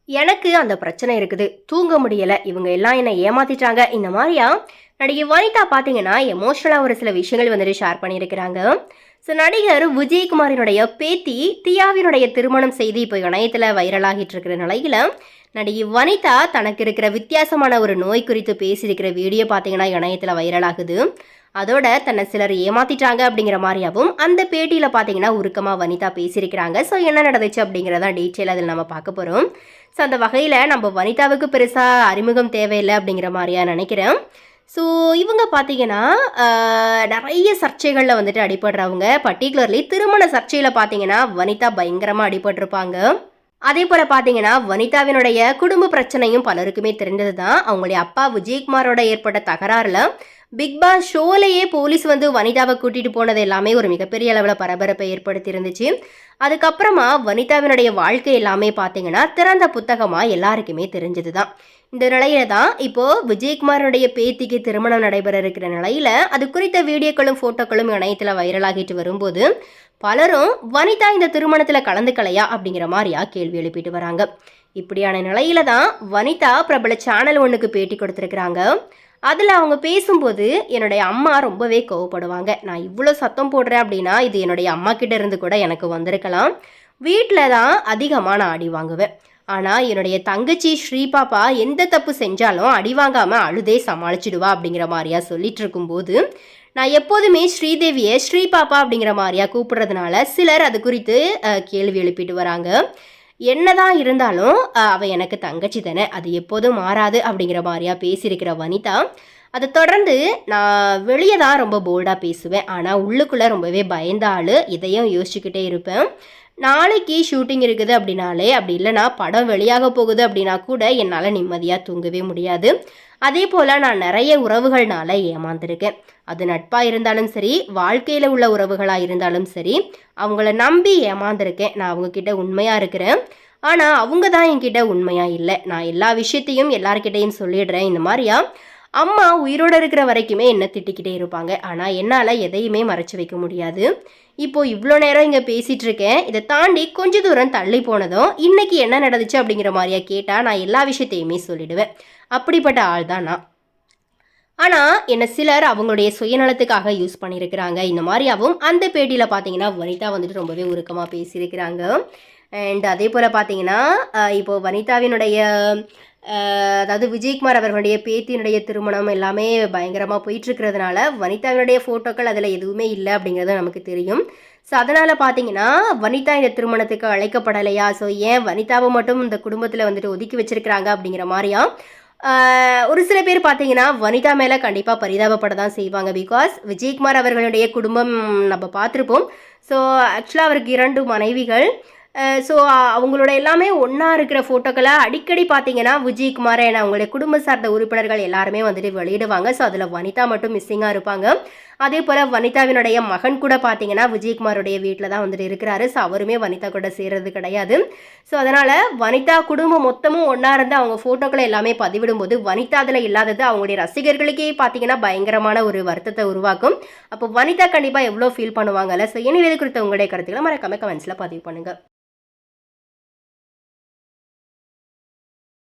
எனக்கு அந்த பிரச்சனை இருக்குது. தூங்க முடியல. இவங்க எல்லாம் என்ன ஏமாத்திட்டாங்க. இந்த மாரியா நடிகை வனிதா பார்த்தீங்கன்னா, எமோஷனலா ஒரு சில விஷயங்கள் வந்துட்டு ஷேர் பண்ணியிருக்கிறாங்க. ஸோ நடிகர் விஜயகுமாரினுடைய பேத்தி தியாவினுடைய திருமணம் செய்தி இப்போ இணையத்தில் வைரலாகிட்டு இருக்கிற நிலையில, நடிகை வனிதா தனக்கு இருக்கிற வித்தியாசமான ஒரு நோய் குறித்து பேசியிருக்கிற வீடியோ பார்த்தீங்கன்னா இணையத்தில் வைரலாகுது. அதோட தன்னை சிலர் ஏமாத்திட்டாங்க அப்படிங்கிற மாதிரியாவும் அந்த பேட்டியில் பார்த்தீங்கன்னா உருக்கமாக வனிதா பேசியிருக்கிறாங்க. ஸோ என்ன நடந்துச்சு அப்படிங்கிறத டீட்டெயில் அதில் நம்ம பார்க்க போகிறோம். ஸோ அந்த வகையில் நம்ம வனிதாவுக்கு பெருசாக அறிமுகம் தேவையில்லை அப்படிங்கிற மாதிரியா நினைக்கிறேன். ஸோ இவங்க பார்த்தீங்கன்னா நிறைய சர்ச்சைகளில் வந்துட்டு அடிபடுறவங்க. பர்டிகுலர்லி திருமண சர்ச்சையில் பார்த்தீங்கன்னா வனிதா பயங்கரமாக அடிபட்டிருப்பாங்க. அதே போல் பார்த்தீங்கன்னா வனிதாவினுடைய குடும்ப பிரச்சனையும் பலருக்குமே தெரிஞ்சது தான். அவங்களுடைய அப்பா விஜயகுமாரோட ஏற்பட்ட தகராறில் பிக் பாஸ் ஷோலையே போலீஸ் வந்து வனிதாவை கூட்டிகிட்டு போனது எல்லாமே ஒரு மிகப்பெரிய அளவில் பரபரப்பை ஏற்படுத்தி இருந்துச்சு. அதுக்கப்புறமா வனிதாவினுடைய வாழ்க்கை எல்லாமே பார்த்தீங்கன்னா திறந்த புத்தகமாக எல்லாருக்குமே தெரிஞ்சது தான். இந்த நிலையில தான் இப்போது விஜயகுமாரோடைய பேத்திக்கு திருமணம் நடைபெற இருக்கிற நிலையில் அது குறித்த வீடியோக்களும் ஃபோட்டோக்களும் இணையத்தில் வைரலாகிட்டு வரும்போது பலரும் வனிதா இந்த திருமணத்தில் கலந்துக்கலையா அப்படிங்கிற மாதிரியா கேள்வி எழுப்பிட்டு வராங்க. இப்படியான நிலையில தான் வனிதா பிரபல சேனல் ஒன்றுக்கு பேட்டி கொடுத்துருக்குறாங்க. அதில் அவங்க பேசும்போது என்னுடைய அம்மா ரொம்பவே கோவப்படுவாங்க. நான் இவ்வளோ சத்தம் போடுறேன் அப்படின்னா இது என்னுடைய அம்மா கிட்ட இருந்து கூட எனக்கு வந்திருக்கலாம். வீட்டில் தான் அதிகமாக நான் அடி வாங்குவேன். ஆனால் என்னுடைய தங்கச்சி ஸ்ரீபாப்பா எந்த தப்பு செஞ்சாலும் அடி வாங்காமல் அழுதே சமாளிச்சிடுவா அப்படிங்கிற மாதிரியா சொல்லிட்டு இருக்கும்போது நான் எப்போதுமே ஸ்ரீதேவியை ஸ்ரீபாப்பா அப்படிங்கிற மாதிரியா கூப்பிடுறதுனால சிலர் அது குறித்து கேள்வி எழுப்பிட்டு வராங்க. என்னதான் இருந்தாலும் அவள் எனக்கு தங்கச்சி தானே, அது எப்போதும் மாறாது அப்படிங்கிற மாதிரியா பேசியிருக்கிற வனிதா அதை தொடர்ந்து நான் வெளியே தான் ரொம்ப போல்டாக பேசுவேன், ஆனால் உள்ளுக்குள்ளே ரொம்பவே பயந்த ஆள், இதையும் யோசிச்சுக்கிட்டே இருப்பேன். நாளைக்கு ஷூட்டிங் இருக்குது அப்படின்னாலே, அப்படி இல்லைனா படம் வெளியாக போகுது அப்படின்னா கூட என்னால் நிம்மதியாக தூங்கவே முடியாது. அதே போல் நான் நிறைய உறவுகள்னால ஏமாந்துருக்கேன். அது நட்பாக இருந்தாலும் சரி, வாழ்க்கையில் உள்ள உறவுகளாக இருந்தாலும் சரி, அவங்கள நம்பி ஏமாந்துருக்கேன். நான் அவங்கக்கிட்ட உண்மையாக இருக்கிறேன், ஆனால் அவங்க தான் என்கிட்ட உண்மையாக இல்லை. நான் எல்லா விஷயத்தையும் எல்லார்கிட்டையும் சொல்லிடுறேன். இந்த மாதிரியா அம்மா உயிரோடு இருக்கிற வரைக்குமே என்ன திட்டிக்கிட்டே இருப்பாங்க, ஆனால் என்னால் எதையுமே மறைச்சி வைக்க முடியாது. இப்போது இவ்வளோ நேரம் இங்கே பேசிகிட்டு இருக்கேன். இதை தாண்டி கொஞ்சம் தூரம் தள்ளி போனதும் இன்றைக்கி என்ன நடந்துச்சு அப்படிங்கிற மாதிரியா கேட்டால் நான் எல்லா விஷயத்தையுமே சொல்லிடுவேன். அப்படிப்பட்ட ஆள் தான் நான். ஆனால் என்னை சிலர் அவங்களுடைய சுயநலத்துக்காக யூஸ் பண்ணியிருக்கிறாங்க. இந்த மாதிரியாகவும் அந்த பேட்டியில் பார்த்தீங்கன்னா வனிதா வந்துட்டு ரொம்பவே உருக்கமாக பேசியிருக்கிறாங்க. அண்ட் அதே போல் பார்த்தீங்கன்னா இப்போது வனிதாவினுடைய அதாவது விஜயகுமார் அவர்களுடைய பேத்தியினுடைய திருமணம் எல்லாமே பயங்கரமாக போயிட்டுருக்கிறதுனால வனிதாவினுடைய ஃபோட்டோக்கள் அதில் எதுவுமே இல்லை அப்படிங்கிறது நமக்கு தெரியும். ஸோ அதனால் பார்த்தீங்கன்னா வனிதா இந்த திருமணத்துக்கு அழைக்கப்படலையா, ஸோ ஏன் வனிதாவை மட்டும் இந்த குடும்பத்தில் வந்துட்டு ஒதுக்கி வச்சிருக்கிறாங்க அப்படிங்கிற மாதிரியா ஒரு சில பேர் பார்த்தீங்கன்னா வனிதா மேலே கண்டிப்பாக பரிதாபப்பட தான் செய்வாங்க. பிகாஸ் விஜயகுமார் அவர்களுடைய குடும்பம் நம்ம பார்த்துருப்போம். ஸோ ஆக்சுவலாக அவருக்கு 2 மனைவிகள். ஸோ அவங்களோட எல்லாமே ஒன்றா இருக்கிற ஃபோட்டோக்களை அடிக்கடி பார்த்தீங்கன்னா விஜயகுமார் என அவங்களுடைய குடும்ப சார்ந்த உறுப்பினர்கள் எல்லாருமே வந்துட்டு வெளியிடுவாங்க. ஸோ அதில் வனிதா மட்டும் மிஸ்ஸிங்காக இருப்பாங்க. அதே போல் வனிதாவினுடைய மகன் கூட பார்த்தீங்கன்னா விஜயகுமாருடைய வீட்டில் தான் வந்துட்டு இருக்கிறாரு. ஸோ அவருமே வனிதா கூட சேர்றது கிடையாது. ஸோ அதனால் வனிதா குடும்பம் மொத்தமும் ஒன்றா இருந்து அவங்க ஃபோட்டோக்களை எல்லாமே பதிவிடும்போது வனிதா அதில் இல்லாதது அவங்களுடைய ரசிகர்களுக்கே பார்த்தீங்கன்னா பயங்கரமான ஒரு வருத்தத்தை உருவாக்கும். அப்போ வனிதா கண்டிப்பாக எவ்வளோ ஃபீல் பண்ணுவாங்கல்ல. ஸோ இனி இது குறித்த உங்களுடைய கருத்துக்களை மறக்காம கமெண்ட்ஸில் பதிவு பண்ணுங்கள்.